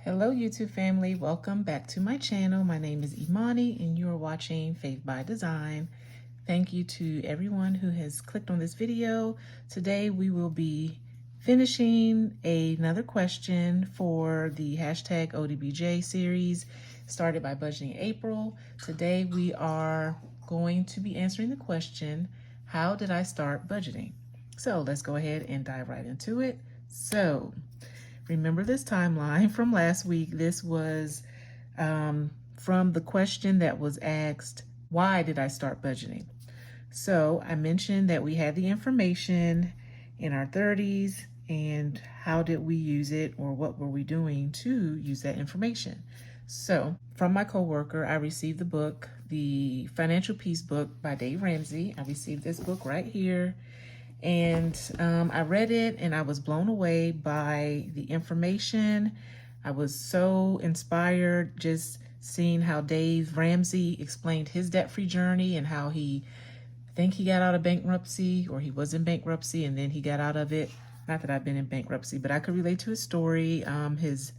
Hello YouTube family, welcome back to my channel. My name is Imani and you are watching Faith by Design. Thank you to everyone who has clicked on this video. Today we will be finishing another question for the hashtag ODBJ series started by Budgeting April. Today we are going to be answering the question, how did I start budgeting? So let's go ahead and dive right into it. So remember this timeline from last week. This was from the question that was asked, why did I start budgeting? So I mentioned that we had the information in our 30s and how did we use it, or what were we doing to use that information? So from my coworker, I received the book, the Financial Peace book by Dave Ramsey. I received this book right here. And I read it and I was blown away by the information. I was so inspired just seeing how Dave Ramsey explained his debt-free journey and how I think he got out of bankruptcy, or he was in bankruptcy and then he got out of it. Not that I've been in bankruptcy, but I could relate to his story, his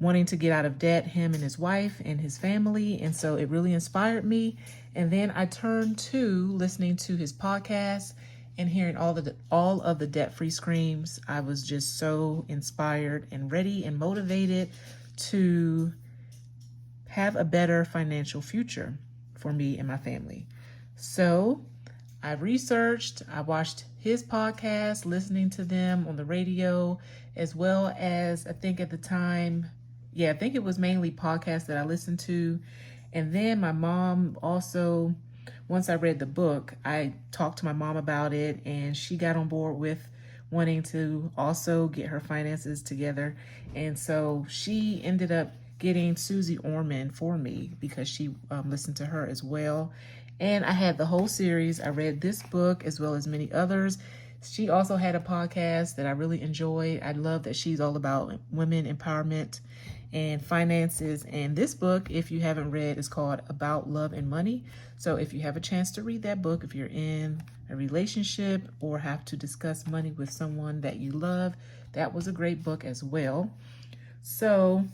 wanting to get out of debt, him and his wife and his family. And so it really inspired me. And then I turned to listening to his podcast and hearing all of the debt-free screams. I was just so inspired and ready and motivated to have a better financial future for me and my family. So I researched, I watched his podcast, listening to them on the radio, as well as I think at the time, I think it was mainly podcasts that I listened to. And then my mom also, once I read the book, I talked to my mom about it and she got on board with wanting to also get her finances together. And so she ended up getting Susie Orman for me because she listened to her as well. And I had the whole series. I read this book as well as many others. She also had a podcast that I really enjoyed. I love that she's all about women empowerment and finances. And this book, if you haven't read, is called About Love and Money. So if you have a chance to read that book, if you're in a relationship or have to discuss money with someone that you love, that was a great book as well. So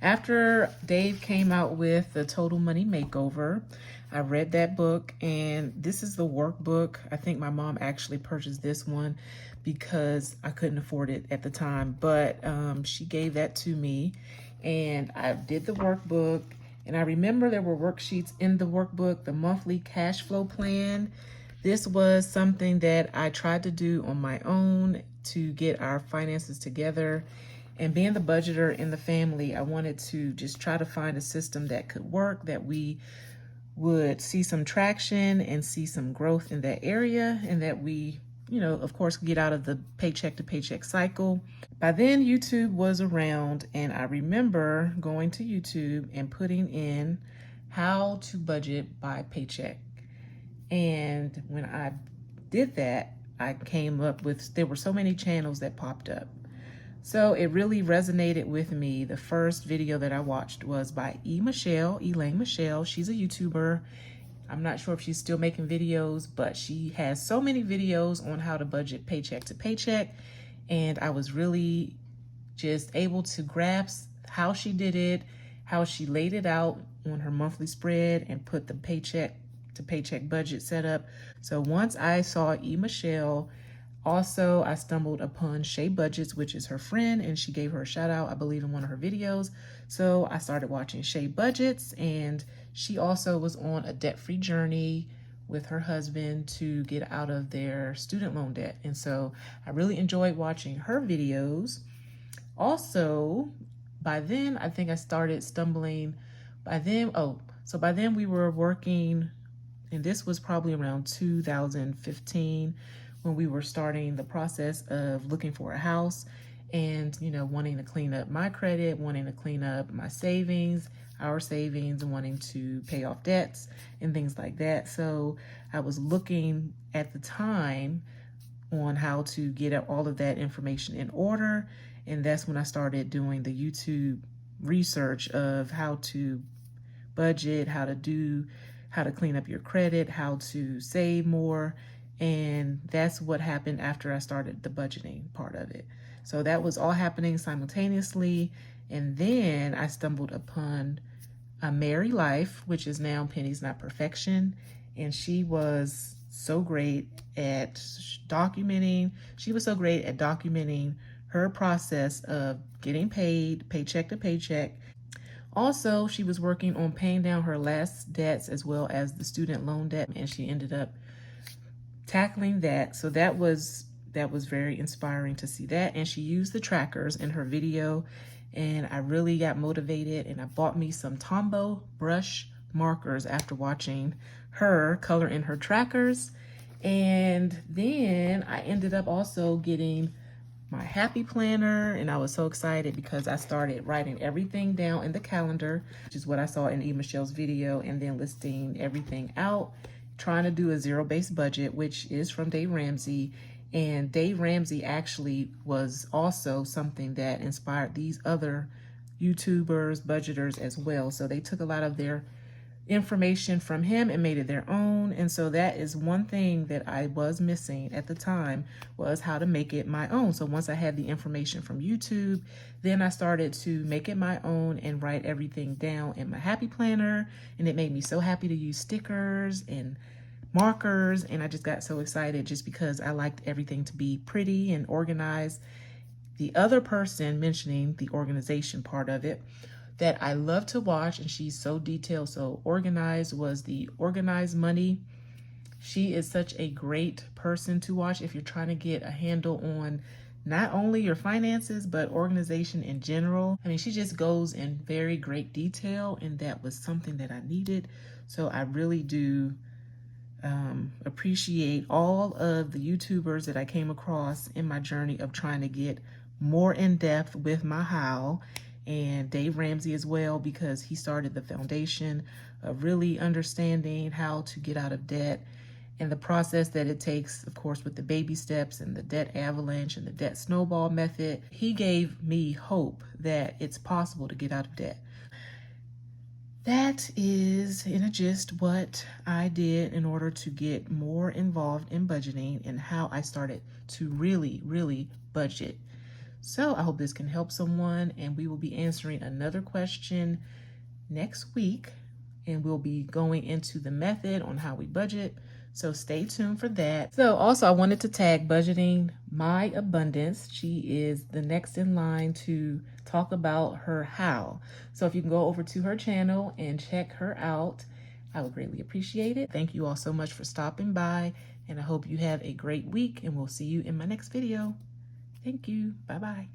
after Dave came out with the Total Money Makeover, I read that book, and this is the workbook. I think my mom actually purchased this one because I couldn't afford it at the time, but she gave that to me and I did the workbook. And I remember there were worksheets in the workbook, the monthly cash flow plan. This was something that I tried to do on my own to get our finances together. And being the budgeter in the family, I wanted to just try to find a system that could work, that we would see some traction and see some growth in that area, and that we, of course, get out of the paycheck to paycheck cycle. By then, YouTube was around, and I remember going to YouTube and putting in how to budget by paycheck. And when I did that, I came up with, there were so many channels that popped up. So it really resonated with me. The first video that I watched was by Elaine Michelle. She's a YouTuber. I'm not sure if she's still making videos, but she has so many videos on how to budget paycheck to paycheck. And I was really just able to grasp how she did it, how she laid it out on her monthly spread and put the paycheck to paycheck budget set up. So once I saw Michelle, also, I stumbled upon Gyrl Budgets, which is her friend, and she gave her a shout out, I believe, in one of her videos. So I started watching Gyrl Budgets, and she also was on a debt-free journey with her husband to get out of their student loan debt. And so I really enjoyed watching her videos. Also, by then, I think I started stumbling. By then we were working, and this was probably around 2015, when we were starting the process of looking for a house and, wanting to clean up my credit, wanting to clean up my savings, our savings, wanting to pay off debts and things like that. So I was looking at the time on how to get all of that information in order. And that's when I started doing the YouTube research of how to budget, how to clean up your credit, how to save more. And that's what happened after I started the budgeting part of it. So that was all happening simultaneously. And then I stumbled upon A Merry Life, which is now Penny's Not Perfection. And she was so great at documenting. She was so great at documenting her process of getting paid, paycheck to paycheck. Also, she was working on paying down her last debts as well as the student loan debt, and she ended up tackling that. So that was very inspiring to see that. And she used the trackers in her video, and I really got motivated, and I bought me some Tombow brush markers after watching her color in her trackers. And then I ended up also getting my happy planner, and I was so excited because I started writing everything down in the calendar, which is what I saw in E. Michelle's video, and then listing everything out, trying to do a zero-based budget, which is from Dave Ramsey. And Dave Ramsey actually was also something that inspired these other YouTubers, budgeters as well. So they took a lot of their information from him and made it their own. And so that is one thing that I was missing at the time, was how to make it my own. So once I had the information from YouTube, then I started to make it my own and write everything down in my happy planner. And it made me so happy to use stickers and markers. And I just got so excited just because I liked everything to be pretty and organized. The other person mentioning the organization part of it that I love to watch, and she's so detailed, so organized, was the Organized Money. She is such a great person to watch if you're trying to get a handle on not only your finances, but organization in general. I mean, she just goes in very great detail, and that was something that I needed. So I really do appreciate all of the YouTubers that I came across in my journey of trying to get more in depth with my how. And Dave Ramsey as well, because he started the foundation of really understanding how to get out of debt and the process that it takes, of course, with the baby steps and the debt avalanche and the debt snowball method. He gave me hope that it's possible to get out of debt. That is, in a gist, what I did in order to get more involved in budgeting and how I started to really, really budget. So I hope this can help someone, and we will be answering another question next week, and we'll be going into the method on how we budget. So stay tuned for that. So also I wanted to tag Budgeting My Abundance. She is the next in line to talk about her how. So if you can go over to her channel and check her out, I would greatly appreciate it. Thank you all so much for stopping by, and I hope you have a great week, and we'll see you in my next video. Thank you. Bye-bye.